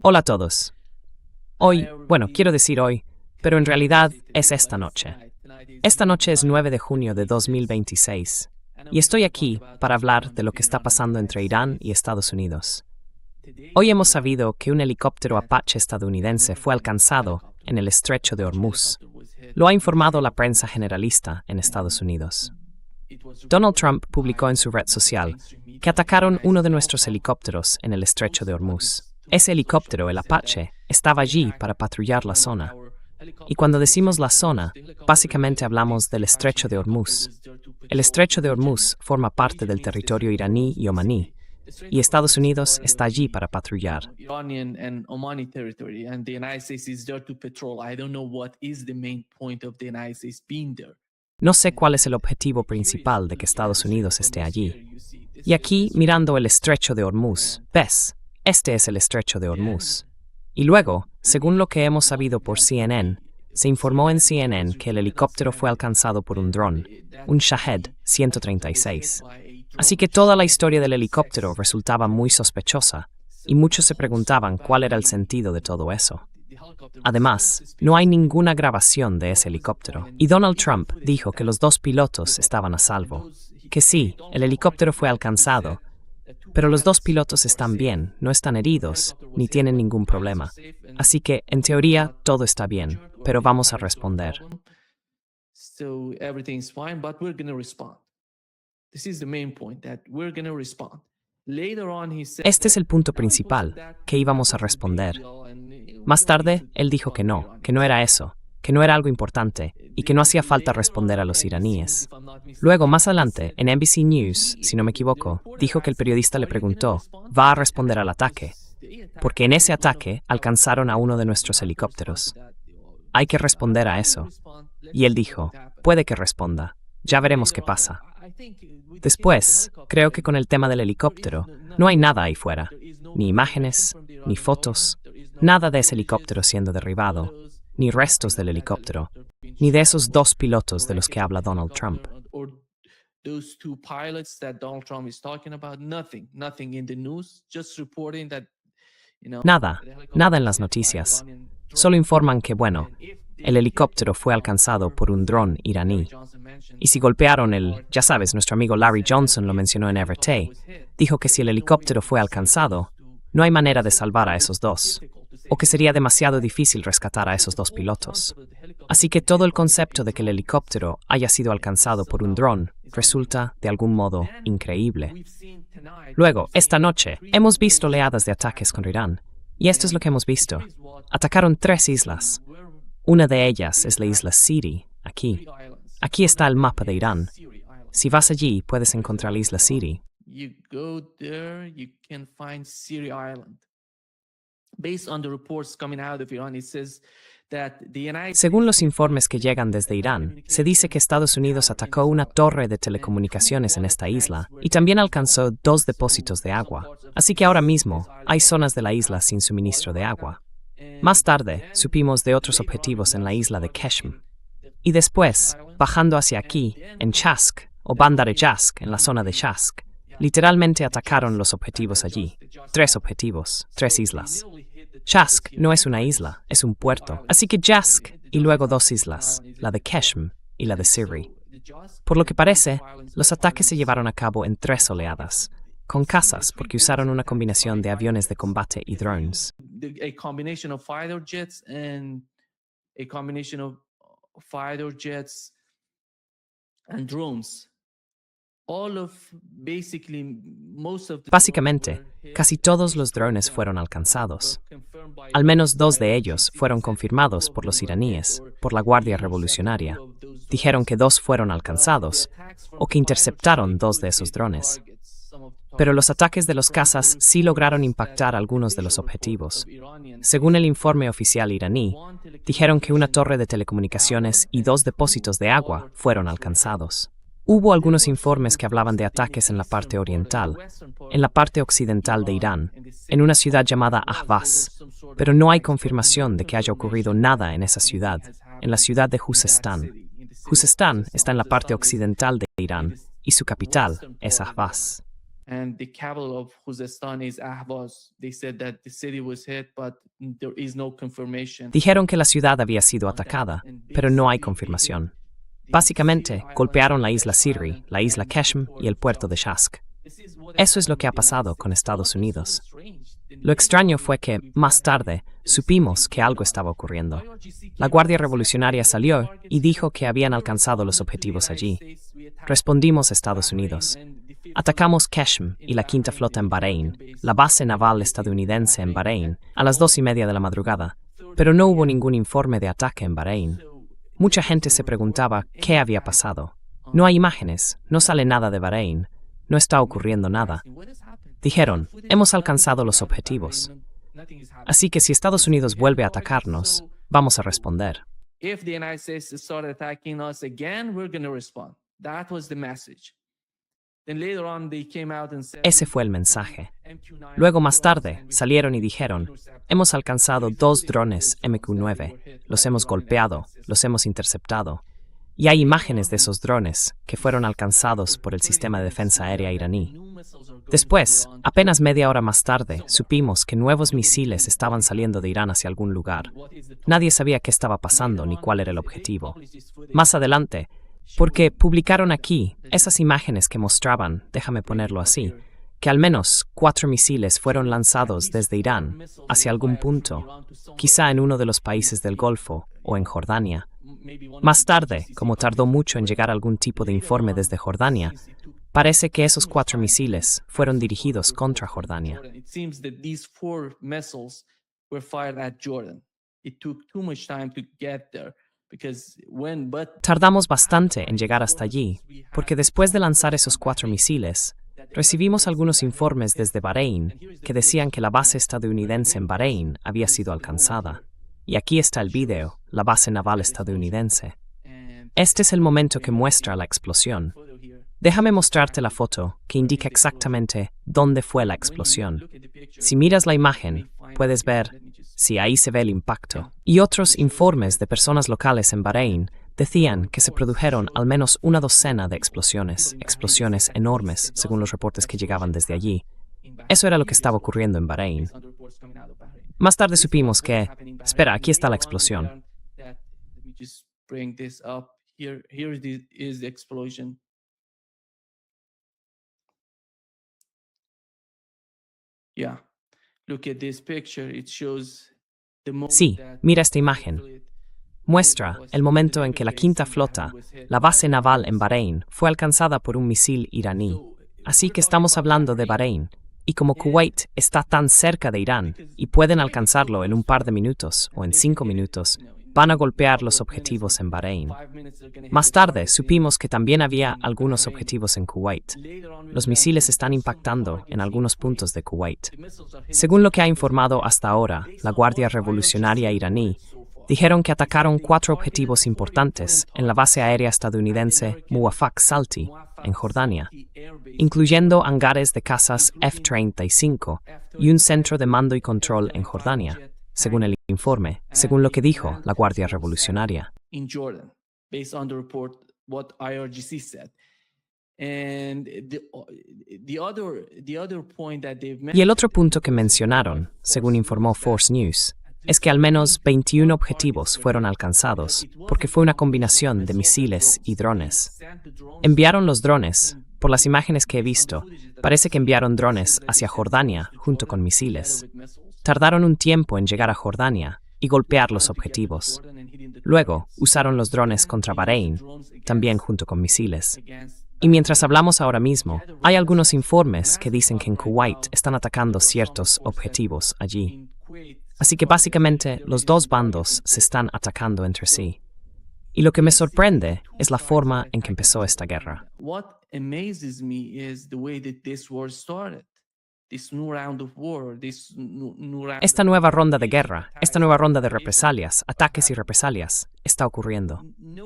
Hola a todos. Hoy, bueno, quiero decir hoy, pero en realidad es esta noche. Esta noche es 9 de junio de 2026, y estoy aquí para hablar de lo que está pasando entre Irán y Estados Unidos. Hoy hemos sabido que un helicóptero Apache estadounidense fue alcanzado en el estrecho de Hormuz. Lo ha informado la prensa generalista en Estados Unidos. Donald Trump publicó en su red social que atacaron uno de nuestros helicópteros en el estrecho de Hormuz. Ese helicóptero, el Apache, estaba allí para patrullar la zona. Y cuando decimos la zona, básicamente hablamos del estrecho de Hormuz. El estrecho de Hormuz forma parte del territorio iraní y omaní, y Estados Unidos está allí para patrullar. No sé cuál es el objetivo principal de que Estados Unidos esté allí. Y aquí, mirando el estrecho de Hormuz, ¿ves? Este es el estrecho de Hormuz. Y luego, según lo que hemos sabido por CNN, se informó en CNN que el helicóptero fue alcanzado por un dron, un Shahed 136. Así que toda la historia del helicóptero resultaba muy sospechosa, y muchos se preguntaban cuál era el sentido de todo eso. Además, no hay ninguna grabación de ese helicóptero, y Donald Trump dijo que los dos pilotos estaban a salvo. Que sí, el helicóptero fue alcanzado, pero los dos pilotos están bien, no están heridos, ni tienen ningún problema. Así que, en teoría, todo está bien, pero vamos a responder. Este es el punto principal, que íbamos a responder. Más tarde, él dijo que no era eso, que no era algo importante, y que no hacía falta responder a los iraníes. Luego, más adelante, en NBC News, si no me equivoco, dijo que el periodista le preguntó, ¿va a responder al ataque? Porque en ese ataque alcanzaron a uno de nuestros helicópteros. Hay que responder a eso. Y él dijo, puede que responda, ya veremos qué pasa. Después, creo que con el tema del helicóptero, no hay nada ahí fuera, ni imágenes, ni fotos, nada de ese helicóptero siendo derribado, ni restos del helicóptero, ni de esos dos pilotos de los que habla Donald Trump. Nada en las noticias. Solo informan que, bueno, el helicóptero fue alcanzado por un dron iraní. Y si golpearon ya sabes, nuestro amigo Larry Johnson lo mencionó en RT, dijo que si el helicóptero fue alcanzado, no hay manera de salvar a esos dos, o que sería demasiado difícil rescatar a esos dos pilotos. Así que todo el concepto de que el helicóptero haya sido alcanzado por un dron resulta, de algún modo, increíble. Luego, esta noche, hemos visto oleadas de ataques con Irán, y esto es lo que hemos visto. Atacaron 3 islas. Una de ellas es la isla Siri, aquí. Aquí está el mapa de Irán. Si vas allí, puedes encontrar la isla Siri. Según los informes que llegan desde Irán, se dice que Estados Unidos atacó una torre de telecomunicaciones en esta isla y también alcanzó 2 depósitos de agua. Así que ahora mismo hay zonas de la isla sin suministro de agua. Más tarde, supimos de otros objetivos en la isla de Keshm. Y después, bajando hacia aquí, en Chask, o Bandar-e-Jask, en la zona de Chask, literalmente atacaron los objetivos allí. 3 objetivos, 3 islas. Chask no es una isla, es un puerto. Así que Jask y luego 2 islas, la de Keshm y la de Siri. Por lo que parece, los ataques se llevaron a cabo en 3 oleadas, con cazas porque usaron una combinación de aviones de combate y drones. Básicamente, casi todos los drones fueron alcanzados. Al menos 2 de ellos fueron confirmados por los iraníes, por la Guardia Revolucionaria. Dijeron que 2 fueron alcanzados, o que interceptaron 2 de esos drones. Pero los ataques de los cazas sí lograron impactar algunos de los objetivos. Según el informe oficial iraní, dijeron que una torre de telecomunicaciones y 2 depósitos de agua fueron alcanzados. Hubo algunos informes que hablaban de ataques en la parte oriental, en la parte occidental de Irán, en una ciudad llamada Ahvaz, pero no hay confirmación de que haya ocurrido nada en esa ciudad, en la ciudad de Juzestán. Juzestán está en la parte occidental de Irán y su capital es Ahvaz. and the capital of Khuzestan is Ahvaz. They said that the city was hit, but there is no confirmation. Dijeron que la ciudad había sido atacada, pero no hay confirmación. Básicamente, golpearon la isla Sirri, la isla Keshm y el puerto de Shask. Eso es lo que ha pasado con Estados Unidos. Lo extraño fue que, más tarde, supimos que algo estaba ocurriendo. La Guardia Revolucionaria salió y dijo que habían alcanzado los objetivos allí. Respondimos a Estados Unidos. Atacamos Keshm y la Quinta Flota en Bahrein, la base naval estadounidense en Bahrein, a las 2:30 de la madrugada, pero no hubo ningún informe de ataque en Bahrein. Mucha gente se preguntaba qué había pasado. No hay imágenes, no sale nada de Bahrein, no está ocurriendo nada. Dijeron, hemos alcanzado los objetivos. Así que si Estados Unidos vuelve a atacarnos, vamos a responder. If the United States start attacking us again, we're going to respond. That was the message. Then later on they came out and said, Ese fue el mensaje. Luego más tarde salieron y dijeron, hemos alcanzado 2 drones MQ-9, los hemos golpeado, los hemos interceptado. Y hay imágenes de esos drones que fueron alcanzados por el sistema de defensa aérea iraní. Después, apenas media hora más tarde, supimos que nuevos misiles estaban saliendo de Irán hacia algún lugar. Nadie sabía qué estaba pasando ni cuál era el objetivo. Más adelante, porque publicaron aquí esas imágenes que mostraban, déjame ponerlo así, que al menos 4 misiles fueron lanzados desde Irán hacia algún punto, quizá en uno de los países del Golfo o en Jordania. Más tarde, como tardó mucho en llegar algún tipo de informe desde Jordania, parece que esos 4 misiles fueron dirigidos contra Jordania. It seems that these 4 missiles were fired at Jordan. It took too much time to get there. Tardamos bastante en llegar hasta allí, porque después de lanzar esos 4 misiles, recibimos algunos informes desde Bahrein que decían que la base estadounidense en Bahrein había sido alcanzada. Y aquí está el vídeo, la base naval estadounidense. Este es el momento que muestra la explosión. Déjame mostrarte la foto que indica exactamente dónde fue la explosión. Si miras la imagen, puedes ver, sí, ahí se ve el impacto. Y otros informes de personas locales en Bahrein decían que se produjeron al menos una docena de explosiones enormes, según los reportes que llegaban desde allí. Eso era lo que estaba ocurriendo en Bahrein. Más tarde supimos que, espera, aquí está la explosión. Sí, mira esta imagen. Muestra el momento en que la Quinta Flota, la base naval en Bahrein, fue alcanzada por un misil iraní. Así que estamos hablando de Bahrein. Y como Kuwait está tan cerca de Irán y pueden alcanzarlo en un par de minutos o en 5 minutos, van a golpear los objetivos en Bahrein. Más tarde supimos que también había algunos objetivos en Kuwait. Los misiles están impactando en algunos puntos de Kuwait. Según lo que ha informado hasta ahora la Guardia Revolucionaria iraní, dijeron que atacaron 4 objetivos importantes en la base aérea estadounidense Muwafaq Salti, en Jordania, incluyendo hangares de cazas F-35 y un centro de mando y control en Jordania, según el informe, según lo que dijo la Guardia Revolucionaria. In Jordan, based on the report, what IRGC said. And the other point that they've mentioned. Y el otro punto que mencionaron, según informó Force News, es que al menos 21 objetivos fueron alcanzados, porque fue una combinación de misiles y drones. Enviaron los drones, por las imágenes que he visto, parece que enviaron drones hacia Jordania junto con misiles. Tardaron un tiempo en llegar a Jordania y golpear los objetivos. Luego, usaron los drones contra Bahrein, también junto con misiles. Y mientras hablamos ahora mismo, hay algunos informes que dicen que en Kuwait están atacando ciertos objetivos allí. Así que básicamente los dos bandos se están atacando entre sí. Y lo que me sorprende es la forma en que empezó esta guerra. What amazes me is the way that this war started. Esta nueva ronda de guerra, esta nueva ronda de represalias, ataques y represalias, está ocurriendo.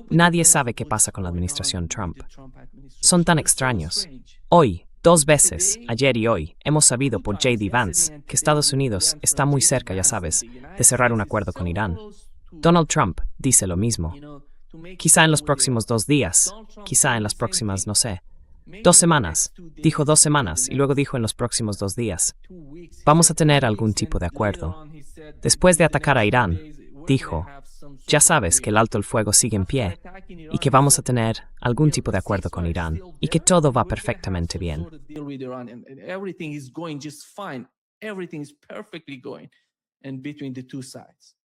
Nadie sabe qué pasa con la administración Trump. Son tan extraños. Hoy, 2 veces, ayer y hoy, hemos sabido por J.D. Vance que Estados Unidos está muy cerca, ya sabes, de cerrar un acuerdo con Irán. Donald Trump dice lo mismo. Quizá en los próximos 2 días, quizá en las próximas, no sé. 2 semanas. Dijo 2 semanas y luego dijo en los próximos 2 días. Vamos a tener algún tipo de acuerdo. Después de atacar a Irán, dijo, ya sabes que el alto el fuego sigue en pie y que vamos a tener algún tipo de acuerdo con Irán y que todo va perfectamente bien.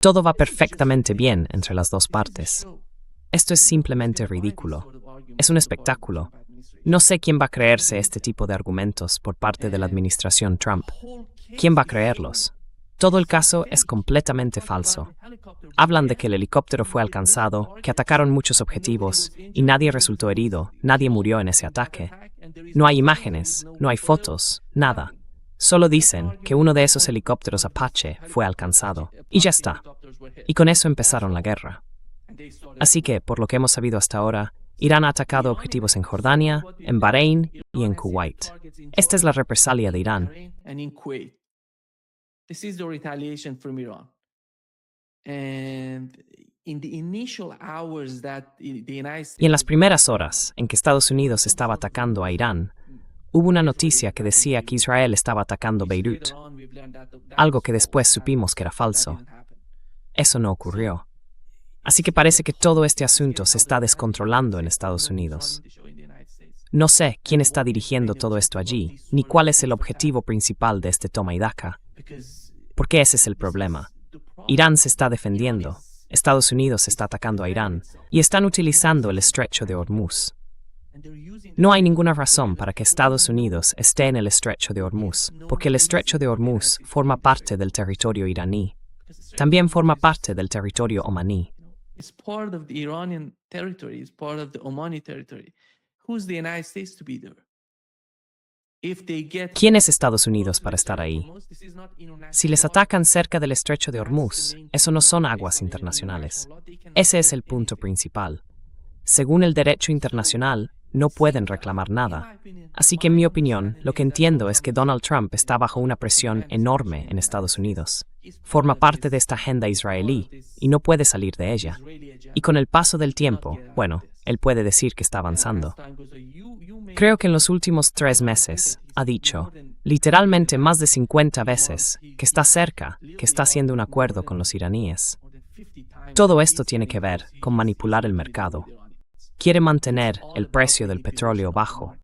Todo va perfectamente bien entre las dos partes. Esto es simplemente ridículo. Es un espectáculo. No sé quién va a creerse este tipo de argumentos por parte de la administración Trump. ¿Quién va a creerlos? Todo el caso es completamente falso. Hablan de que el helicóptero fue alcanzado, que atacaron muchos objetivos y nadie resultó herido, nadie murió en ese ataque. No hay imágenes, no hay fotos, nada. Solo dicen que uno de esos helicópteros Apache fue alcanzado. Y ya está. Y con eso empezaron la guerra. Así que, por lo que hemos sabido hasta ahora, Irán ha atacado objetivos en Jordania, en Bahrein y en Kuwait. Esta es la represalia de Irán. This is the retaliation from Iran. And in the initial hours that the United States... Y en las primeras horas en que Estados Unidos estaba atacando a Irán, hubo una noticia que decía que Israel estaba atacando Beirut, algo que después supimos que era falso. Eso no ocurrió. Así que parece que todo este asunto se está descontrolando en Estados Unidos. No sé quién está dirigiendo todo esto allí, ni cuál es el objetivo principal de este toma y daca. Porque ese es el problema. Irán se está defendiendo, Estados Unidos está atacando a Irán y están utilizando el estrecho de Hormuz. No hay ninguna razón para que Estados Unidos esté en el estrecho de Hormuz, porque el estrecho de Hormuz forma parte del territorio iraní. También forma parte del territorio omaní. It's part of the Iranian territory, it's part of the Omani territory. Who's the United States to be there? ¿Quién es Estados Unidos para estar ahí? Si les atacan cerca del estrecho de Hormuz, eso no son aguas internacionales. Ese es el punto principal. Según el derecho internacional, no pueden reclamar nada. Así que en mi opinión, lo que entiendo es que Donald Trump está bajo una presión enorme en Estados Unidos. Forma parte de esta agenda israelí y no puede salir de ella. Y con el paso del tiempo, bueno, él puede decir que está avanzando. Creo que en los últimos 3 meses ha dicho, literalmente más de 50 veces, que está cerca, que está haciendo un acuerdo con los iraníes. Todo esto tiene que ver con manipular el mercado. Quiere mantener el precio del petróleo bajo.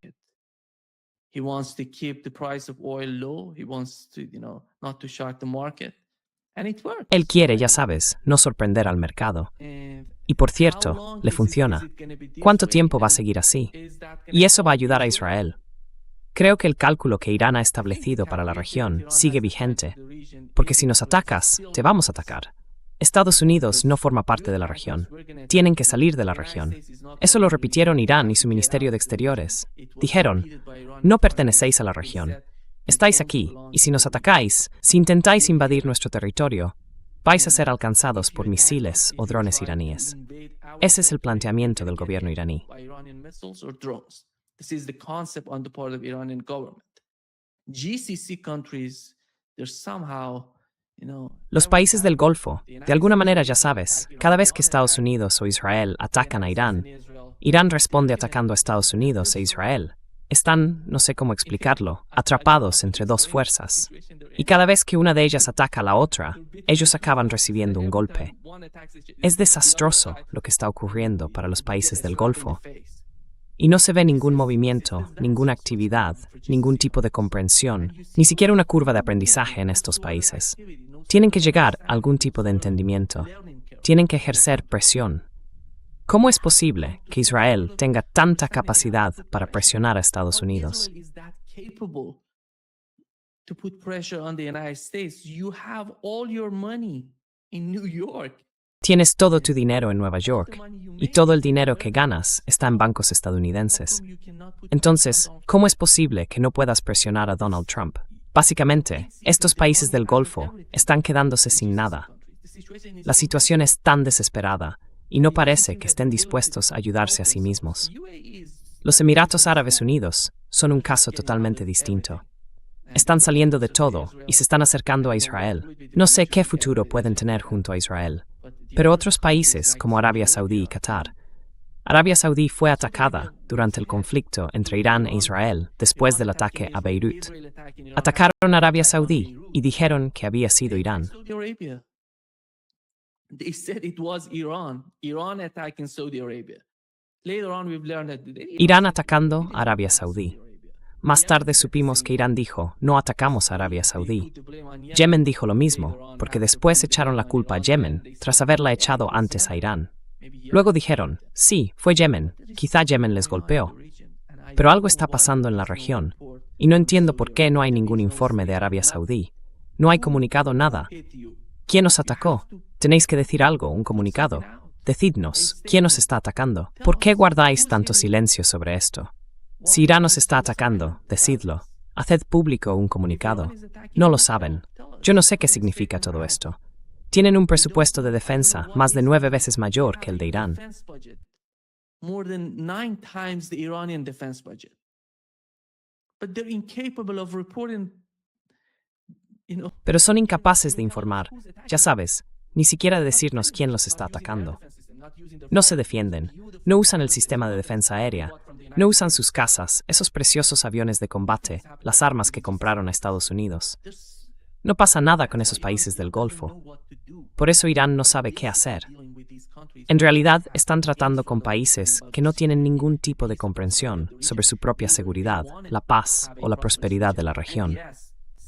He wants to keep the price of oil low. He wants to, not to shock the market. And it works. Él quiere, ya sabes, no sorprender al mercado. Y por cierto, le funciona. ¿Cuánto tiempo va a seguir así? Y eso va a ayudar a Israel. Creo que el cálculo que Irán ha establecido para la región sigue vigente. Porque si nos atacas, te vamos a atacar. Estados Unidos no forma parte de la región. Tienen que salir de la región. Eso lo repitieron Irán y su Ministerio de Exteriores. Dijeron, no pertenecéis a la región. Estáis aquí, y si nos atacáis, si intentáis invadir nuestro territorio, vais a ser alcanzados por misiles o drones iraníes. Ese es el planteamiento del gobierno iraní. Los países del Golfo, de alguna manera ya sabes, cada vez que Estados Unidos o Israel atacan a Irán, Irán responde atacando a Estados Unidos e Israel. Están, no sé cómo explicarlo, atrapados entre dos fuerzas. Y cada vez que una de ellas ataca a la otra, ellos acaban recibiendo un golpe. Es desastroso lo que está ocurriendo para los países del Golfo. Y no se ve ningún movimiento, ninguna actividad, ningún tipo de comprensión, ni siquiera una curva de aprendizaje en estos países. Tienen que llegar a algún tipo de entendimiento. Tienen que ejercer presión. ¿Cómo es posible que Israel tenga tanta capacidad para presionar a Estados Unidos? Tienes todo tu dinero en Nueva York y todo el dinero que ganas está en bancos estadounidenses. Entonces, ¿cómo es posible que no puedas presionar a Donald Trump? Básicamente, estos países del Golfo están quedándose sin nada. La situación es tan desesperada y no parece que estén dispuestos a ayudarse a sí mismos. Los Emiratos Árabes Unidos son un caso totalmente distinto. Están saliendo de todo y se están acercando a Israel. No sé qué futuro pueden tener junto a Israel, pero otros países como Arabia Saudí y Qatar Arabia Saudí fue atacada durante el conflicto entre Irán e Israel después del ataque a Beirut. Atacaron a Arabia Saudí y dijeron que había sido Irán. Saudi Arabia. They said it was Iran. Iran attacking Saudi Arabia. Later on, we've learned that Irán atacando a Arabia Saudí. Más tarde supimos que Irán dijo, no atacamos a Arabia Saudí. Yemen dijo lo mismo, porque después echaron la culpa a Yemen tras haberla echado antes a Irán. Luego dijeron, sí, fue Yemen, quizá Yemen les golpeó. Pero algo está pasando en la región, y no entiendo por qué no hay ningún informe de Arabia Saudí. No hay comunicado nada. ¿Quién os atacó? Tenéis que decir algo, un comunicado. Decidnos, ¿quién os está atacando? ¿Por qué guardáis tanto silencio sobre esto? Si Irán os está atacando, decidlo. Haced público un comunicado. No lo saben. Yo no sé qué significa todo esto. Tienen un presupuesto de defensa más de 9 veces mayor que el de Irán. More than 9 times the Iranian defense budget. But they're incapable of reporting, Pero son incapaces de informar, ya sabes, ni siquiera de decirnos quién los está atacando. No se defienden, no usan el sistema de defensa aérea, no usan sus casas, esos preciosos aviones de combate, las armas que compraron a Estados Unidos. No pasa nada con esos países del Golfo. Por eso Irán no sabe qué hacer. En realidad, están tratando con países que no tienen ningún tipo de comprensión sobre su propia seguridad, la paz o la prosperidad de la región.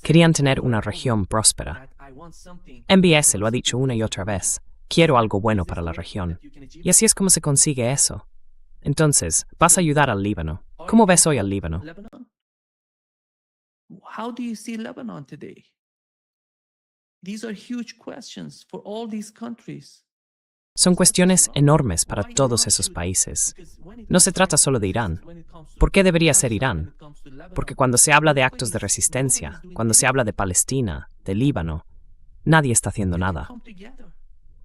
Querían tener una región próspera. MBS lo ha dicho una y otra vez. Quiero algo bueno para la región. Y así es como se consigue eso. Entonces, vas a ayudar al Líbano. ¿Cómo ves hoy al Líbano? Lebanon? How do you see Lebanon today? These are huge questions for all these countries. Son cuestiones enormes para todos esos países. No se trata solo de Irán. ¿Por qué debería ser Irán? Porque cuando se habla de actos de resistencia, cuando se habla de Palestina, de Líbano, nadie está haciendo nada.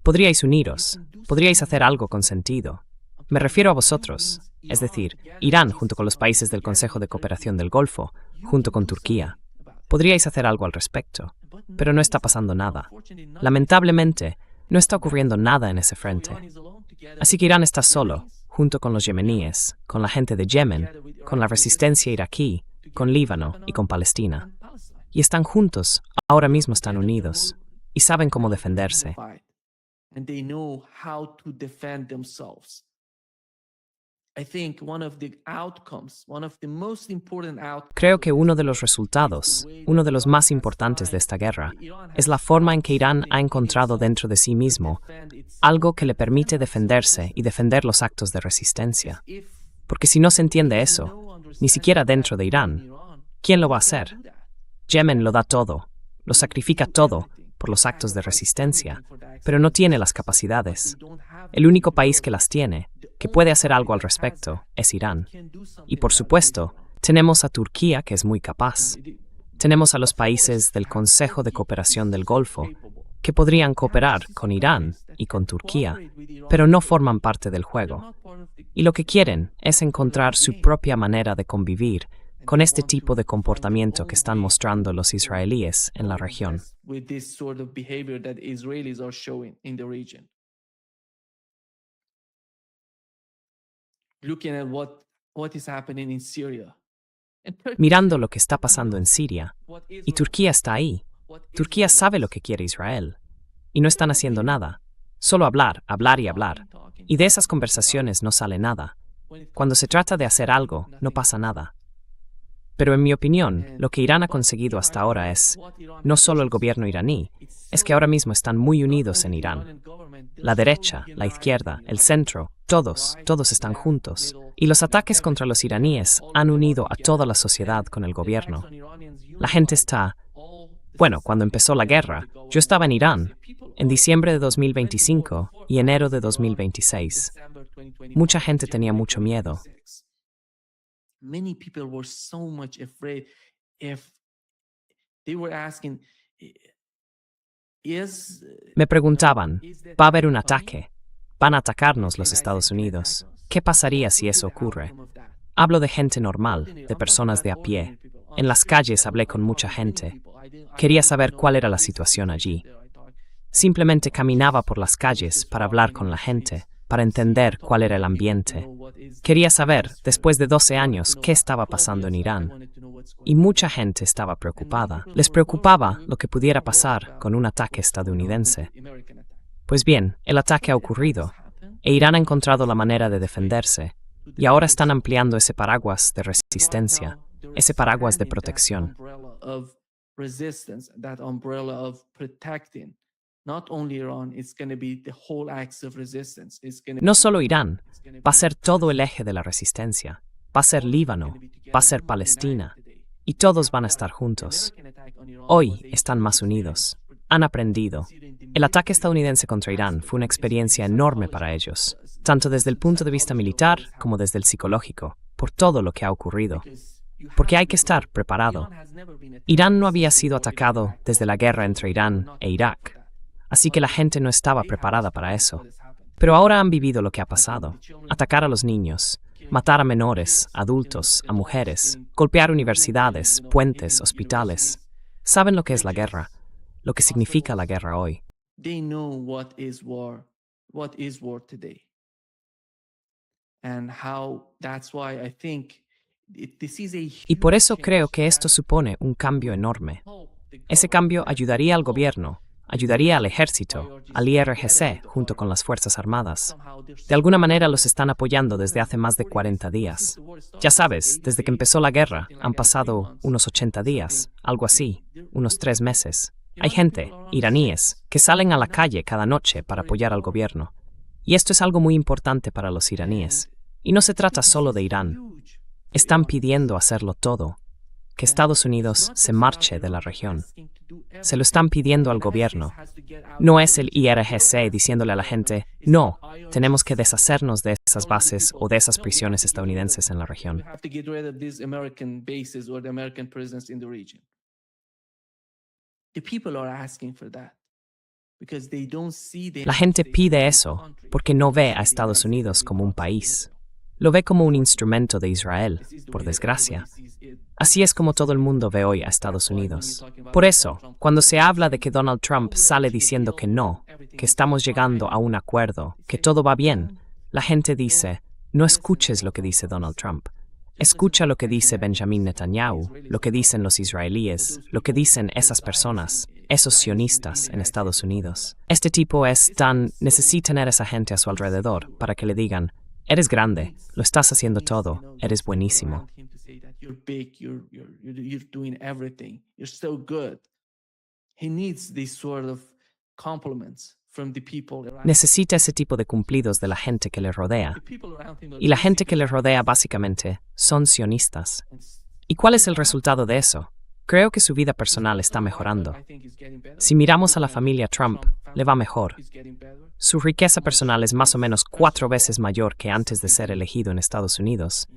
Podríais uniros, podríais hacer algo con sentido. Me refiero a vosotros, es decir, Irán junto con los países del Consejo de Cooperación del Golfo, junto con Turquía. Podríais hacer algo al respecto, pero no está pasando nada. Lamentablemente, no está ocurriendo nada en ese frente. Así que Irán está solo, junto con los yemeníes, con la gente de Yemen, con la resistencia iraquí, con Líbano y con Palestina. Y están juntos, ahora mismo están unidos, y saben cómo defenderse. And they know how to defend themselves. I think one of the outcomes, one of the most important outcomes. Creo que uno de los resultados, uno de los más importantes de esta guerra, es la forma en que Irán ha encontrado dentro de sí mismo algo que le permite defenderse y defender los actos de resistencia. Porque si no se entiende eso, ni siquiera dentro de Irán, ¿quién lo va a hacer? Yemen lo da todo, lo sacrifica todo por los actos de resistencia, pero no tiene las capacidades. El único país que las tiene, que puede hacer algo al respecto, es Irán. Y por supuesto, tenemos a Turquía, que es muy capaz. Tenemos a los países del Consejo de Cooperación del Golfo, que podrían cooperar con Irán y con Turquía, pero no forman parte del juego. Y lo que quieren es encontrar su propia manera de convivir con este tipo de comportamiento que están mostrando los israelíes en la región. With this sort of behavior that Israelis are showing in the region. Looking at what is happening in Syria. And Turkey, Mirando lo que está pasando en Siria, what y Israel- Turquía está ahí. what Turquía Israel- sabe lo que quiere Israel, y no están haciendo nada. Solo hablar, hablar y hablar. talking. Y de esas conversaciones no sale nada. Cuando se trata de hacer algo, no pasa nada. Pero en mi opinión, lo que Irán ha conseguido hasta ahora es, no solo el gobierno iraní, es que ahora mismo están muy unidos en Irán. La derecha, la izquierda, el centro, todos están juntos. Y los ataques contra los iraníes han unido a toda la sociedad con el gobierno. La gente está... Bueno, cuando empezó la guerra, yo estaba en Irán, en diciembre de 2025 y enero de 2026. Mucha gente tenía mucho miedo. Many people were so much afraid if they were asking, is Me preguntaban, ¿va a haber un ataque? ¿Van a atacarnos los Estados Unidos? ¿Qué pasaría si eso ocurre? Hablo de gente normal, de personas de a pie. En las calles hablé con mucha gente. Quería saber cuál era la situación allí. Simplemente caminaba por las calles para hablar con la gente, para entender cuál era el ambiente. Quería saber, después de 12 años, qué estaba pasando en Irán. Y mucha gente estaba preocupada. Les preocupaba lo que pudiera pasar con un ataque estadounidense. Pues bien, el ataque ha ocurrido, e Irán ha encontrado la manera de defenderse, y ahora están ampliando ese paraguas de resistencia, ese paraguas de protección. No solo Irán, va a ser todo el eje de la resistencia, va a ser Líbano, va a ser Palestina, y todos van a estar juntos. Hoy están más unidos, han aprendido. El ataque estadounidense contra Irán fue una experiencia enorme para ellos, tanto desde el punto de vista militar como desde el psicológico, por todo lo que ha ocurrido. Porque hay que estar preparado. Irán no había sido atacado desde la guerra entre Irán e Irak, así que la gente no estaba preparada para eso. Pero ahora han vivido lo que ha pasado: atacar a los niños, matar a menores, adultos, a mujeres, golpear universidades, puentes, hospitales. Saben lo que es la guerra, lo que significa la guerra hoy. They know what is war today. And how that's why I think this is a Y por eso huge creo que change esto supone un cambio enorme. that Ese cambio ayudaría al gobierno, ayudaría al ejército, al IRGC, junto con las Fuerzas Armadas. De alguna manera los están apoyando desde hace más de 40 días. Ya sabes, desde que empezó la guerra, han pasado unos 80 días, algo así, unos 3 meses. Hay gente, iraníes, que salen a la calle cada noche para apoyar al gobierno. Y esto es algo muy importante para los iraníes. Y no se trata solo de Irán. Están pidiendo hacerlo todo, que Estados Unidos se marche de la región. Se lo están pidiendo al gobierno. No es el IRGC diciéndole a la gente, no, tenemos que deshacernos de esas bases o de esas prisiones estadounidenses en la región. La gente pide eso porque no ve a Estados Unidos como un país. Lo ve como un instrumento de Israel, por desgracia. Así es como todo el mundo ve hoy a Estados Unidos. Por eso, cuando se habla de que Donald Trump sale diciendo que no, que estamos llegando a un acuerdo, que todo va bien, la gente dice, no escuches lo que dice Donald Trump. Escucha lo que dice Benjamin Netanyahu, lo que dicen los israelíes, lo que dicen esas personas, esos sionistas en Estados Unidos. Este tipo necesita tener a esa gente a su alrededor para que le digan, eres grande, lo estás haciendo todo, eres buenísimo. Necesita ese tipo de cumplidos de la gente que le rodea. Y la gente que le rodea básicamente son sionistas. ¿Y cuál es el resultado de eso? Creo que su vida personal está mejorando. Si miramos a la familia Trump, le va mejor. Su riqueza personal es más o menos 4 veces mayor que antes de ser elegido en Estados Unidos.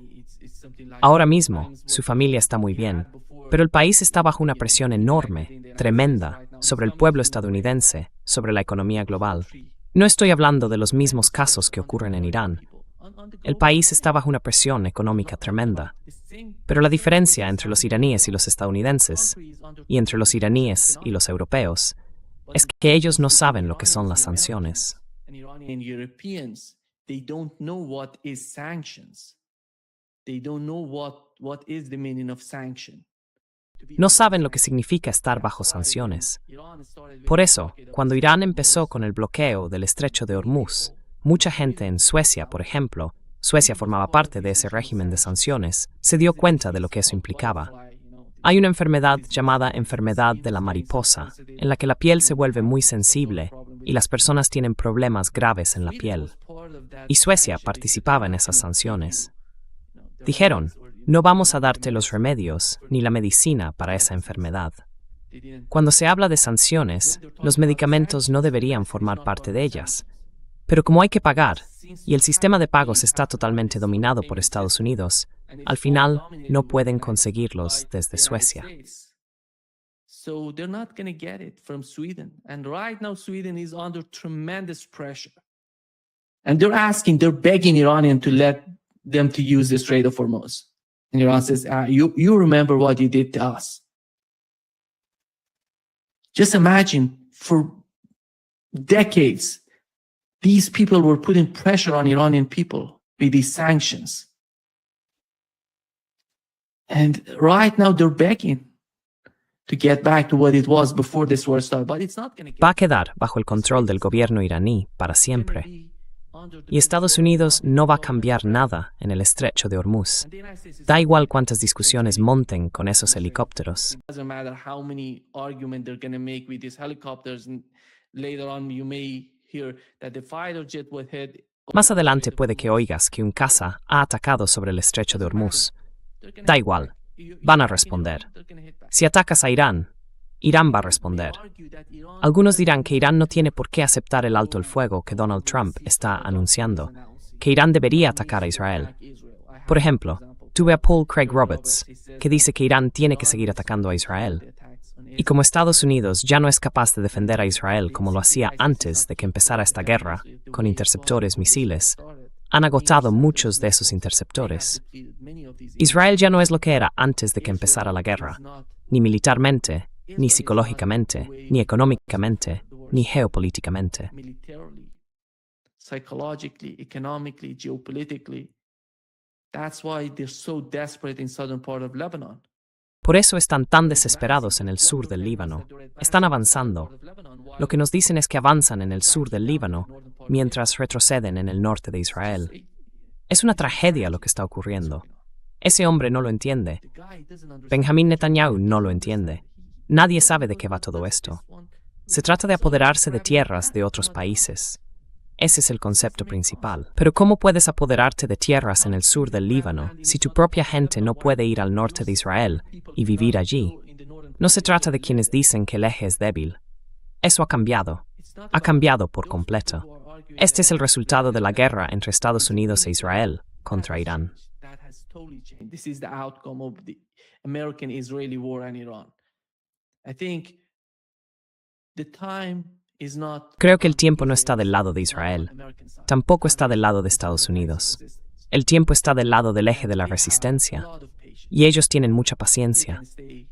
Ahora mismo, su familia está muy bien, pero el país está bajo una presión enorme, tremenda, sobre el pueblo estadounidense, sobre la economía global. No estoy hablando de los mismos casos que ocurren en Irán. El país está bajo una presión económica tremenda. Pero la diferencia entre los iraníes y los estadounidenses, y entre los iraníes y los europeos, es que ellos no saben lo que son las sanciones. No saben lo que significa estar bajo sanciones. Por eso, cuando Irán empezó con el bloqueo del estrecho de Hormuz, mucha gente en Suecia, por ejemplo, Suecia formaba parte de ese régimen de sanciones, se dio cuenta de lo que eso implicaba. Hay una enfermedad llamada enfermedad de la mariposa, en la que la piel se vuelve muy sensible y las personas tienen problemas graves en la piel. Y Suecia participaba en esas sanciones. Dijeron, no vamos a darte los remedios ni la medicina para esa enfermedad. Cuando se habla de sanciones, los medicamentos no deberían formar parte de ellas. Pero como hay que pagar, y el sistema de pagos está totalmente dominado por Estados Unidos, al final no pueden conseguirlos desde Suecia. So they're not going to get it from Sweden. And right now, Sweden is under tremendous pressure. And they're begging Iranian to let them to use the Strait of Hormuz. And Iran says, you remember what you did to us. Just imagine, for decades, these people were putting pressure on Iranian people with these sanctions. And right now they're begging to get back to what it was before this war started, but it's not going to Va a quedar bajo el control del gobierno iraní para siempre. Y Estados Unidos no va a cambiar nada en el estrecho de Hormuz. Da igual cuántas discusiones monten con esos helicópteros. It doesn't matter how many arguments they're going to make with these helicopters. And later on, you may hear that the fighter jet was hit. Más adelante puede que oigas que un caza ha atacado sobre el estrecho de Hormuz. Da igual, van a responder. Si atacas a Irán, Irán va a responder. Algunos dirán que Irán no tiene por qué aceptar el alto el fuego que Donald Trump está anunciando, que Irán debería atacar a Israel. Por ejemplo, tuve a Paul Craig Roberts, que dice que Irán tiene que seguir atacando a Israel. Y como Estados Unidos ya no es capaz de defender a Israel como lo hacía antes de que empezara esta guerra, con interceptores misiles, han agotado muchos de esos interceptores. Israel ya no es lo que era antes de que empezara la guerra, ni militarmente, ni psicológicamente, ni económicamente, ni geopolíticamente. Militarily, psychologically, economically, geopolitically. That's why they're so desperate in southern part of Lebanon. Por eso están tan desesperados en el sur del Líbano. Están avanzando. Lo que nos dicen es que avanzan en el sur del Líbano, mientras retroceden en el norte de Israel. Es una tragedia lo que está ocurriendo. Ese hombre no lo entiende. Benjamín Netanyahu no lo entiende. Nadie sabe de qué va todo esto. Se trata de apoderarse de tierras de otros países. Ese es el concepto principal. Pero ¿cómo puedes apoderarte de tierras en el sur del Líbano si tu propia gente no puede ir al norte de Israel y vivir allí? No se trata de quienes dicen que el eje es débil. Eso ha cambiado. Ha cambiado por completo. Este es el resultado de la guerra entre Estados Unidos e Israel contra Irán. This is the outcome of the American-Israeli war in Iran. I think the time is not. Creo que el tiempo no está del lado de Israel. Tampoco está del lado de Estados Unidos. El tiempo está del lado del eje de la resistencia. Y ellos tienen mucha paciencia.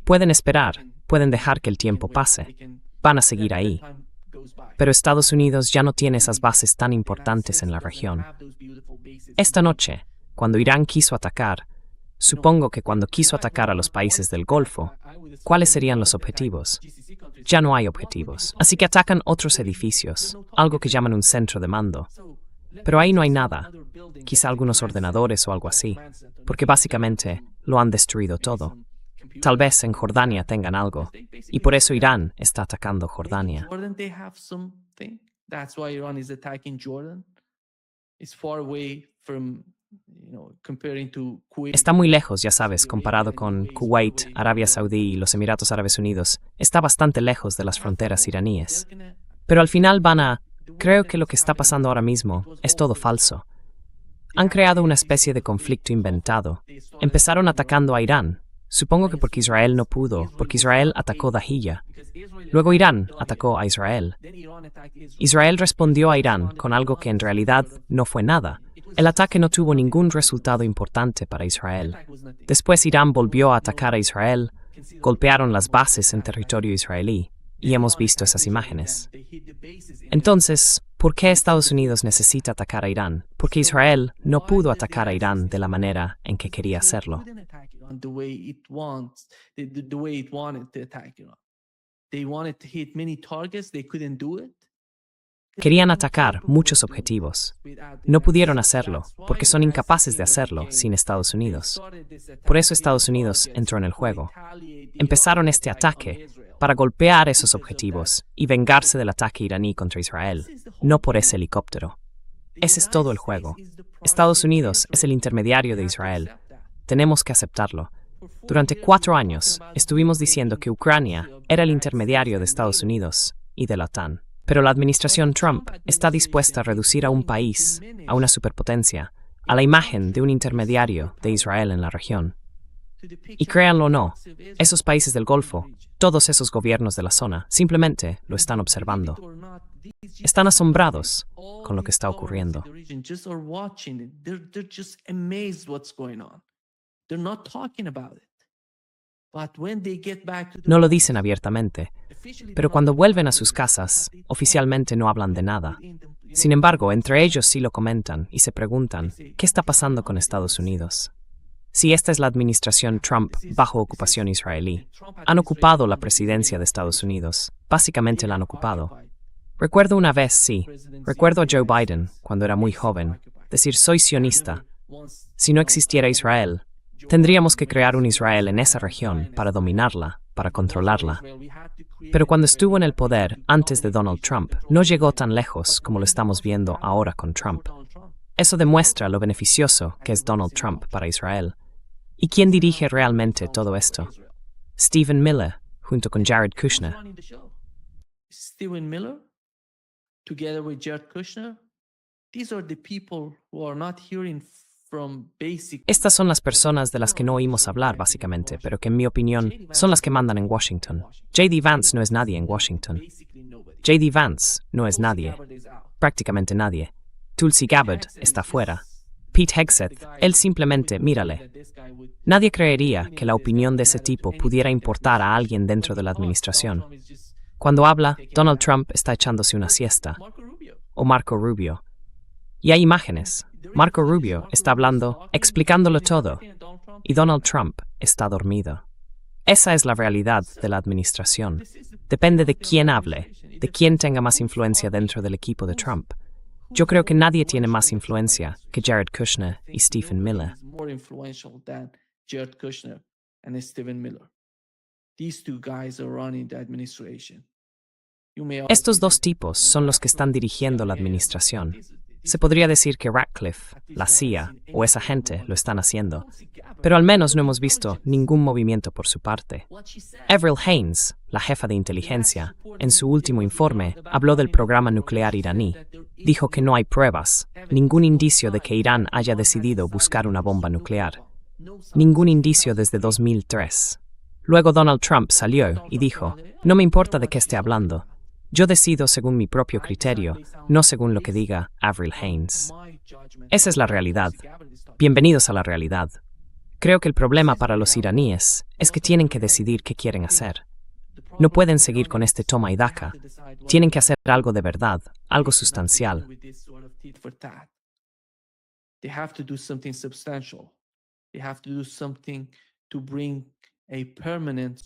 Pueden esperar, pueden dejar que el tiempo pase. Van a seguir ahí. Pero Estados Unidos ya no tiene esas bases tan importantes en la región. Esta noche, cuando Irán quiso atacar, supongo que cuando quiso atacar a los países del Golfo, ¿cuáles serían los objetivos? Ya no hay objetivos, así que atacan otros edificios, algo que llaman un centro de mando. Pero ahí no hay nada, quizá algunos ordenadores o algo así, porque básicamente lo han destruido todo. Tal vez en Jordania tengan algo, y por eso Irán está atacando Jordania. Jordan, they have something. That's why Iran is attacking Jordan. It's far away from, comparing to Kuwait. Está muy lejos, ya sabes, comparado con Kuwait, Arabia Saudí y los Emiratos Árabes Unidos. Está bastante lejos de las fronteras iraníes. Pero al final creo que lo que está pasando ahora mismo es todo falso. Han creado una especie de conflicto inventado. Empezaron atacando a Irán. Supongo que porque Israel no pudo, porque Israel atacó Dahiyya. Luego Irán atacó a Israel. Israel respondió a Irán con algo que en realidad no fue nada. El ataque no tuvo ningún resultado importante para Israel. Después Irán volvió a atacar a Israel, golpearon las bases en territorio israelí, y hemos visto esas imágenes. Entonces, ¿por qué Estados Unidos necesita atacar a Irán? Porque Israel no pudo atacar a Irán de la manera en que quería hacerlo. The way it wanted to attack Iran. They wanted to hit many targets, they couldn't do it. Querían atacar muchos objetivos. No pudieron hacerlo, porque son incapaces de hacerlo sin Estados Unidos. Por eso Estados Unidos entró en el juego. Empezaron este ataque para golpear esos objetivos y vengarse del ataque iraní contra Israel, no por ese helicóptero. Ese es todo el juego. Estados Unidos es el intermediario de Israel. Tenemos que aceptarlo. Durante 4 años estuvimos diciendo que Ucrania era el intermediario de Estados Unidos y de la OTAN. Pero la administración Trump está dispuesta a reducir a un país, a una superpotencia, a la imagen de un intermediario de Israel en la región. Y créanlo o no, esos países del Golfo, todos esos gobiernos de la zona, simplemente lo están observando. Están asombrados con lo que está ocurriendo. No lo dicen abiertamente, pero cuando vuelven a sus casas, oficialmente no hablan de nada. Sin embargo, entre ellos sí lo comentan y se preguntan, ¿qué está pasando con Estados Unidos? Si esta es la administración Trump bajo ocupación israelí, han ocupado la presidencia de Estados Unidos. Básicamente la han ocupado. Recuerdo una vez, sí, recuerdo a Joe Biden, cuando era muy joven, decir soy sionista. Si no existiera Israel, tendríamos que crear un Israel en esa región para dominarla, para controlarla. Pero cuando estuvo en el poder antes de Donald Trump, no llegó tan lejos como lo estamos viendo ahora con Trump. Eso demuestra lo beneficioso que es Donald Trump para Israel. ¿Y quién dirige realmente todo esto? Stephen Miller, junto con Jared Kushner. Stephen Miller, together with Jared Kushner, these are the people who are not hearing from basic. Estas son las personas de las que no oímos hablar, básicamente, pero que en mi opinión son las que mandan en Washington. J.D. Vance no es nadie en Washington. J.D. Vance no es nadie, prácticamente nadie. Tulsi Gabbard está fuera. Pete Hegseth, él simplemente, mírale. Nadie creería que la opinión de ese tipo pudiera importar a alguien dentro de la administración. Cuando habla, Donald Trump está echándose una siesta. O Marco Rubio. Y hay imágenes. Marco Rubio está hablando, explicándolo todo. Y Donald Trump está dormido. Esa es la realidad de la administración. Depende de quién hable, de quién tenga más influencia dentro del equipo de Trump. Yo creo que nadie tiene más influencia que Jared Kushner y Stephen Miller. Estos dos tipos son los que están dirigiendo la administración. Se podría decir que Ratcliffe, la CIA o esa gente lo están haciendo, pero al menos no hemos visto ningún movimiento por su parte. Avril Haines, la jefa de inteligencia, en su último informe habló del programa nuclear iraní. Dijo que no hay pruebas, ningún indicio de que Irán haya decidido buscar una bomba nuclear. Ningún indicio desde 2003. Luego Donald Trump salió y dijo, no me importa de qué esté hablando. Yo decido según mi propio criterio, no según lo que diga Avril Haines. Esa es la realidad. Bienvenidos a la realidad. Creo que el problema para los iraníes es que tienen que decidir qué quieren hacer. No pueden seguir con este toma y daca. Tienen que hacer algo de verdad, algo sustancial.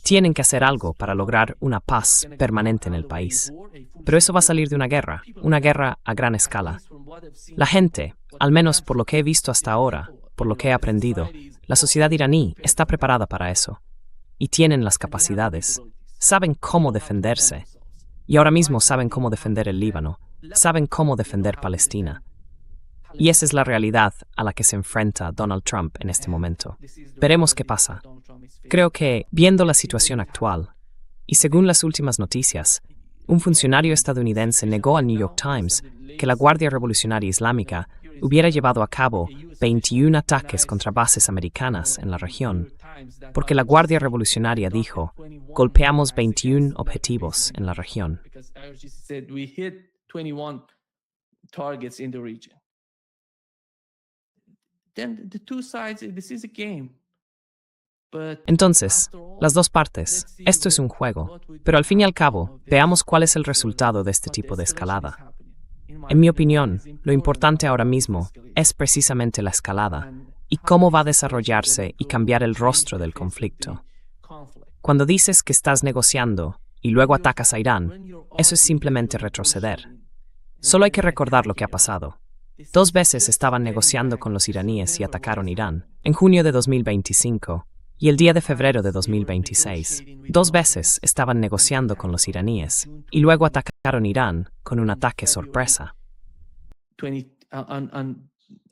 Tienen que hacer algo para lograr una paz permanente en el país. Pero eso va a salir de una guerra a gran escala. La gente, al menos por lo que he visto hasta ahora, por lo que he aprendido, la sociedad iraní está preparada para eso. Y tienen las capacidades. Saben cómo defenderse. Y ahora mismo saben cómo defender el Líbano. Saben cómo defender Palestina. Y esa es la realidad a la que se enfrenta Donald Trump en este momento. Veremos qué pasa. Creo que, viendo la situación actual, y según las últimas noticias, un funcionario estadounidense negó al New York Times que la Guardia Revolucionaria Islámica hubiera llevado a cabo 21 ataques contra bases americanas en la región, porque la Guardia Revolucionaria dijo, golpeamos 21 objetivos en la región. Entonces, las dos partes, esto es un juego, pero al fin y al cabo, veamos cuál es el resultado de este tipo de escalada. En mi opinión, lo importante ahora mismo es precisamente la escalada y cómo va a desarrollarse y cambiar el rostro del conflicto. Cuando dices que estás negociando y luego atacas a Irán, eso es simplemente retroceder. Solo hay que recordar lo que ha pasado. 2 veces estaban negociando con los iraníes y atacaron Irán, en junio de 2025 y el día de febrero de 2026. 2 veces estaban negociando con los iraníes y luego atacaron Irán con un ataque sorpresa.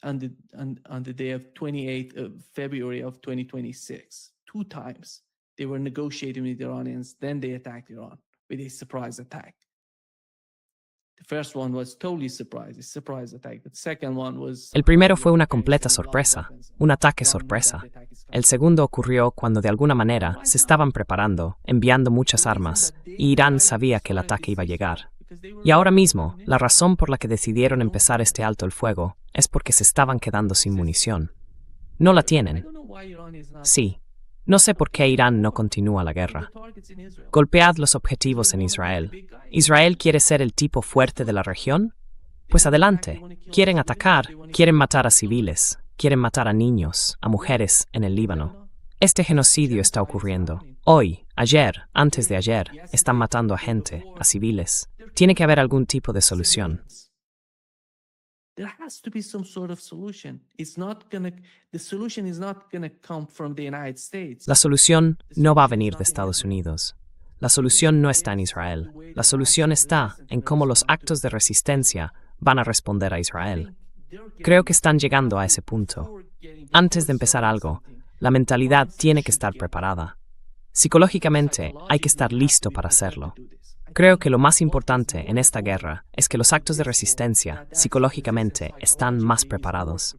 On the day of 28th of February of 2026, 2 times they were negotiating with the Iranians, then they attacked Iran with a surprise attack. The first one was totally surprise, a surprise attack. The second one was... El primero fue una completa sorpresa, un ataque sorpresa. El segundo ocurrió cuando de alguna manera se estaban preparando, enviando muchas armas, y Irán sabía que el ataque iba a llegar. Y ahora mismo, la razón por la que decidieron empezar este alto el fuego es porque se estaban quedando sin munición. No la tienen. Sí. No sé por qué Irán no continúa la guerra. Golpead los objetivos en Israel. ¿Israel quiere ser el tipo fuerte de la región? Pues adelante. Quieren atacar, quieren matar a civiles, quieren matar a niños, a mujeres en el Líbano. Este genocidio está ocurriendo. Hoy, ayer, antes de ayer, están matando a gente, a civiles. Tiene que haber algún tipo de solución. There has to be some sort of solution. The solution is not gonna come from the United States. La solución no va a venir de Estados Unidos. La solución no está en Israel. La solución está en cómo los actos de resistencia van a responder a Israel. Creo que están llegando a ese punto. Antes de empezar algo, la mentalidad tiene que estar preparada. Psicológicamente, hay que estar listo para hacerlo. Creo que lo más importante en esta guerra es que los actos de resistencia, psicológicamente, están más preparados.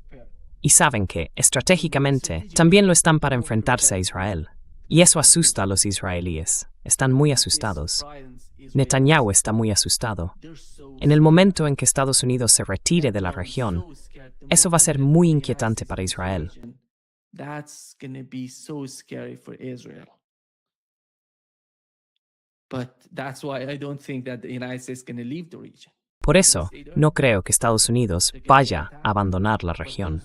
Y saben que, estratégicamente, también lo están para enfrentarse a Israel. Y eso asusta a los israelíes. Están muy asustados. Netanyahu está muy asustado. En el momento en que Estados Unidos se retire de la región, eso va a ser muy inquietante para Israel. That's gonna be so scary for Israel. But that's why I don't think that the United States is going to leave the region. Por eso, no creo que Estados Unidos vaya a abandonar la región.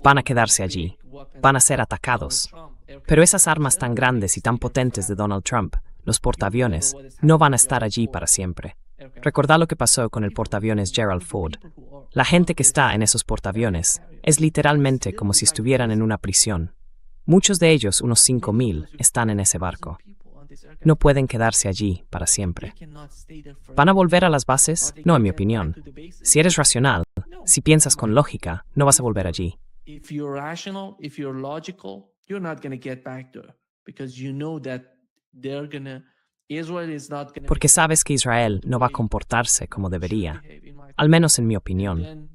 Van a quedarse allí. Van a ser atacados. Pero esas armas tan grandes y tan potentes de Donald Trump, los portaaviones, no van a estar allí para siempre. Recordad lo que pasó con el portaaviones Gerald Ford. La gente que está en esos portaaviones es literalmente como si estuvieran en una prisión. Muchos de ellos, unos 5,000, están en ese barco. No pueden quedarse allí para siempre. ¿Van a volver a las bases? No, en mi opinión. Si eres racional, si piensas con lógica, no vas a volver allí. If you're rational, if you're logical, you're not going to get back there because you know that Israel is not going to. Porque sabes que Israel no va a comportarse como debería, al menos en mi opinión.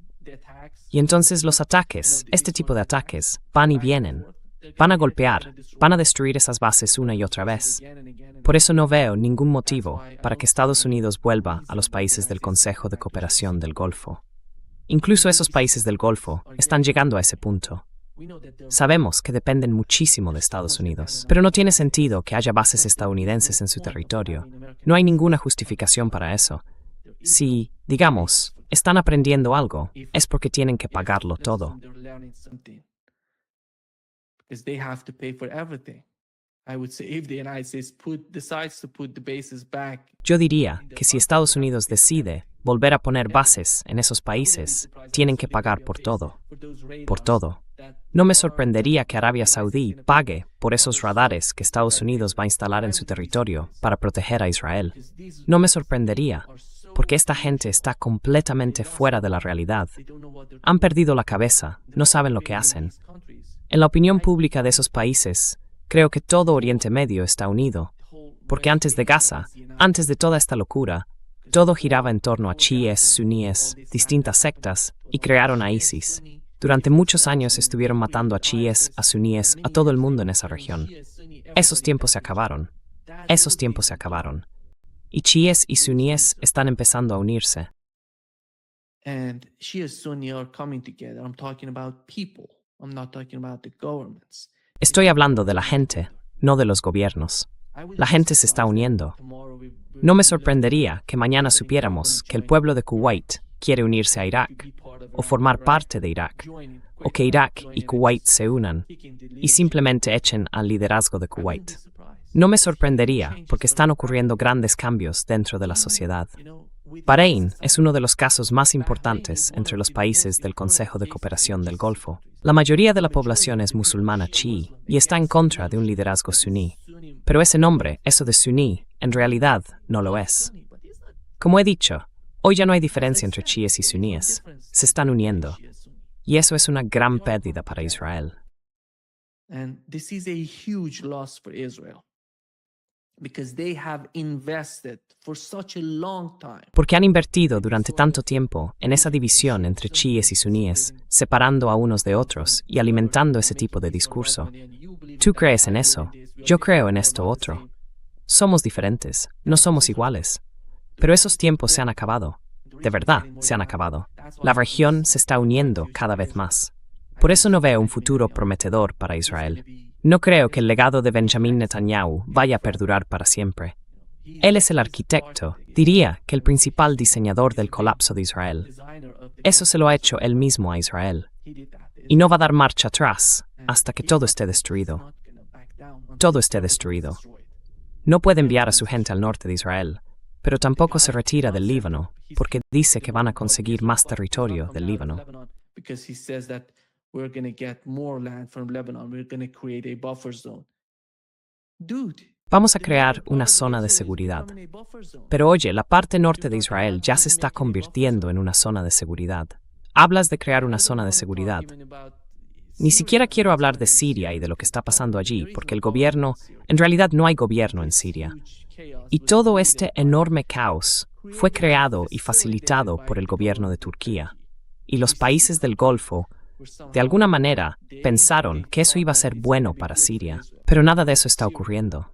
Y entonces los ataques, este tipo de ataques, van y vienen. Van a golpear, van a destruir esas bases una y otra vez. Por eso no veo ningún motivo para que Estados Unidos vuelva a los países del Consejo de Cooperación del Golfo. Incluso esos países del Golfo están llegando a ese punto. Sabemos que dependen muchísimo de Estados Unidos, pero no tiene sentido que haya bases estadounidenses en su territorio. No hay ninguna justificación para eso. Si, digamos, están aprendiendo algo, es porque tienen que pagarlo todo. Because they have to pay for everything. I would say if the United States decides to put the bases back. Yo diría que si Estados Unidos decide volver a poner bases en esos países, tienen que pagar por todo. Por todo. No me sorprendería que Arabia Saudí pague por esos radares que Estados Unidos va a instalar en su territorio para proteger a Israel. No me sorprendería, porque esta gente está completamente fuera de la realidad. Han perdido la cabeza, no saben lo que hacen. En la opinión pública de esos países, creo que todo Oriente Medio está unido, porque antes de Gaza, antes de toda esta locura, todo giraba en torno a chiíes, suníes, distintas sectas, y crearon a ISIS. Durante muchos años estuvieron matando a chiíes, a suníes, a todo el mundo en esa región. Esos tiempos se acabaron. Esos tiempos se acabaron. Y chiíes y suníes están empezando a unirse. And Shia Sunni are coming together. I'm talking about people. I'm not talking about the governments. Estoy hablando de la gente, no de los gobiernos. La gente se está uniendo. No me sorprendería que mañana supiéramos que el pueblo de Kuwait quiere unirse a Irak, o formar parte de Irak, o que Irak y Kuwait se unan y simplemente echen al liderazgo de Kuwait. No me sorprendería porque están ocurriendo grandes cambios dentro de la sociedad. Bahrein es uno de los casos más importantes entre los países del Consejo de Cooperación del Golfo. La mayoría de la población es musulmana chií y está en contra de un liderazgo suní. Pero ese nombre, eso de suní, en realidad no lo es. Como he dicho, hoy ya no hay diferencia entre chiíes y suníes. Se están uniendo. Y eso es una gran pérdida para Israel. And this is a huge loss for Israel. Because they have invested for such a long time. Porque han invertido durante tanto tiempo en esa división entre chiíes y suníes, separando a unos de otros y alimentando ese tipo de discurso. ¿Tú crees en eso? Yo creo en esto otro. Somos diferentes, no somos iguales. Pero esos tiempos se han acabado. De verdad, se han acabado. La región se está uniendo cada vez más. Por eso no veo un futuro prometedor para Israel. No creo que el legado de Benjamin Netanyahu vaya a perdurar para siempre. Él es el arquitecto, diría que el principal diseñador del colapso de Israel. Eso se lo ha hecho él mismo a Israel. Y no va a dar marcha atrás hasta que todo esté destruido. Todo esté destruido. No puede enviar a su gente al norte de Israel, pero tampoco se retira del Líbano, porque dice que van a conseguir más territorio del Líbano. Vamos a crear una zona de seguridad. Pero oye, la parte norte de Israel ya se está convirtiendo en una zona de seguridad. Hablas de crear una zona de seguridad. Ni siquiera quiero hablar de Siria y de lo que está pasando allí, porque el gobierno, en realidad no hay gobierno en Siria. Y todo este enorme caos fue creado y facilitado por el gobierno de Turquía. Y los países del Golfo, de alguna manera, pensaron que eso iba a ser bueno para Siria, pero nada de eso está ocurriendo.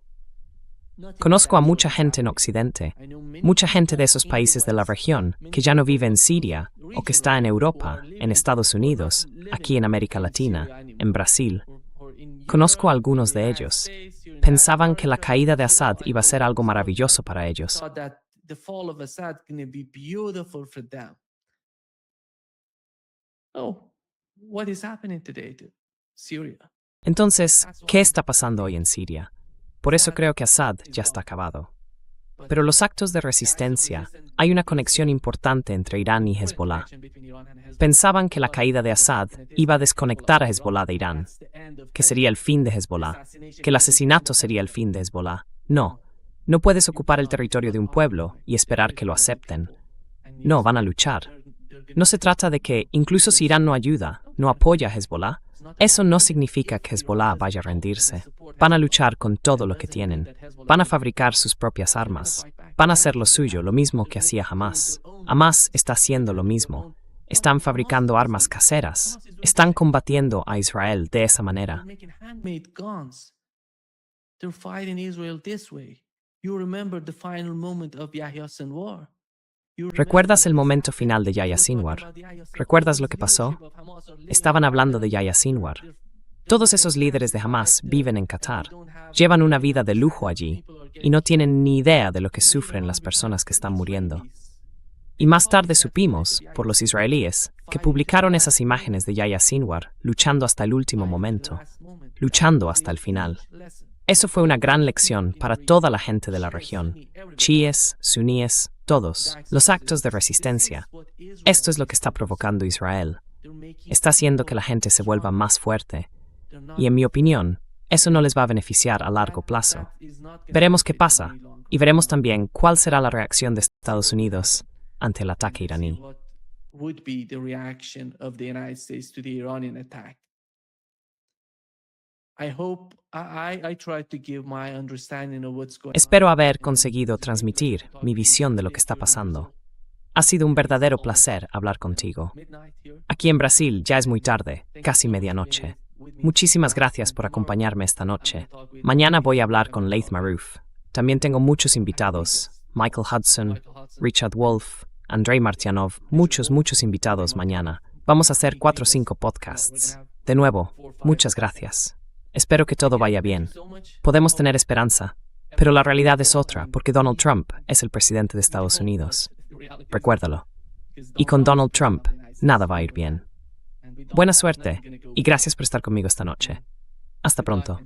Conozco a mucha gente en Occidente, mucha gente de esos países de la región que ya no vive en Siria o que está en Europa, en Estados Unidos, aquí en América Latina, en Brasil. Conozco a algunos de ellos. Pensaban que la caída de Assad iba a ser algo maravilloso para ellos. Entonces, ¿qué está pasando hoy en Siria? Por eso creo que Assad ya está acabado. Pero los actos de resistencia, hay una conexión importante entre Irán y Hezbollah. Pensaban que la caída de Assad iba a desconectar a Hezbollah de Irán, que sería el fin de Hezbollah, que el asesinato sería el fin de Hezbollah. No, no puedes ocupar el territorio de un pueblo y esperar que lo acepten. No, van a luchar. No se trata de que, incluso si Irán no ayuda, no apoya a Hezbollah, eso no significa que Hezbollah vaya a rendirse. Van a luchar con todo lo que tienen. Van a fabricar sus propias armas. Van a hacer lo suyo, lo mismo que hacía Hamás. Hamás está haciendo lo mismo. Están fabricando armas caseras. Están combatiendo a Israel de esa manera. ¿Recuerdas el momento final de Yahya Sinwar? ¿Recuerdas lo que pasó? Estaban hablando de Yahya Sinwar. Todos esos líderes de Hamás viven en Qatar, llevan una vida de lujo allí y no tienen ni idea de lo que sufren las personas que están muriendo. Y más tarde supimos, por los israelíes, que publicaron esas imágenes de Yahya Sinwar luchando hasta el último momento, luchando hasta el final. Eso fue una gran lección para toda la gente de la región, chiíes, suníes, todos, los actos de resistencia. Esto es lo que está provocando Israel. Está haciendo que la gente se vuelva más fuerte. Y en mi opinión, eso no les va a beneficiar a largo plazo. Veremos qué pasa, y veremos también cuál será la reacción de Estados Unidos ante el ataque iraní. Espero haber conseguido transmitir mi visión de lo que está pasando. Ha sido un verdadero placer hablar contigo. Aquí en Brasil ya es muy tarde, casi medianoche. Muchísimas gracias por acompañarme esta noche. Mañana voy a hablar con Laith Marouf. También tengo muchos invitados. Michael Hudson, Richard Wolff, Andrei Martianov, muchos invitados mañana. Vamos a hacer 4 o 5 podcasts. De nuevo, muchas gracias. Espero que todo vaya bien. Podemos tener esperanza, pero la realidad es otra, porque Donald Trump es el presidente de Estados Unidos. Recuérdalo. Y con Donald Trump, nada va a ir bien. Buena suerte, y gracias por estar conmigo esta noche. Hasta pronto.